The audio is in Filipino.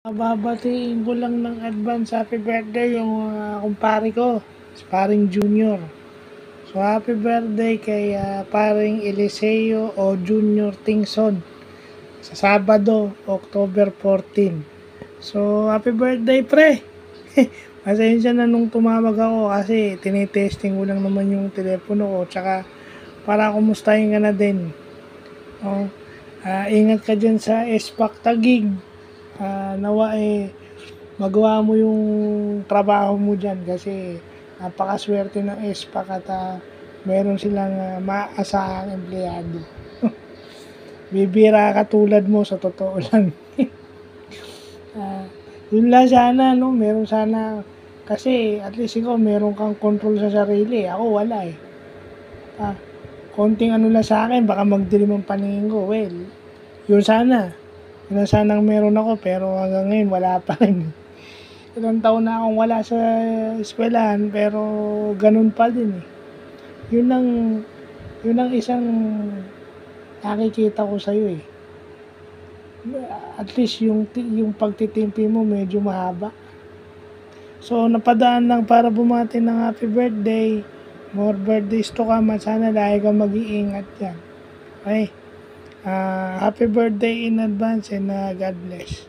Babatiin ko lang ng advance happy birthday yung kumpare ko, si paring Junior. So happy birthday kay paring Eliseo o Junior Tingson sa Sabado, October 14. So happy birthday pre! Pasensya na nung tumawag ako kasi tinitesting ko lang naman yung telepono ko, tsaka para kumustahin ka na din. Oh, ingat ka dyan sa SPAC Taguig. Nawa magawa mo yung trabaho mo dyan kasi napakaswerte ng SPAC at meron silang maaasahang empleyado. Bibira katulad mo sa totoo lang. Yun lang sana, no? Meron sana, kasi at least ikaw meron kang control sa sarili. Ako wala eh. Konting ano lang sa akin, baka magdilim ang paningin ko. Well, yun sana. Yun ang sanang meron ako, pero hanggang ngayon wala pa rin. Ilang taon na akong wala sa eskwelahan, pero ganun pa din eh. Yun ang isang nakikita ko sa'yo eh. At least yung pagtitimpi mo medyo mahaba. So, napadaan lang para bumati ng happy birthday. More birthdays to come. Sana lagi kang mag-iingat yan. Okay? Happy birthday in advance and God bless.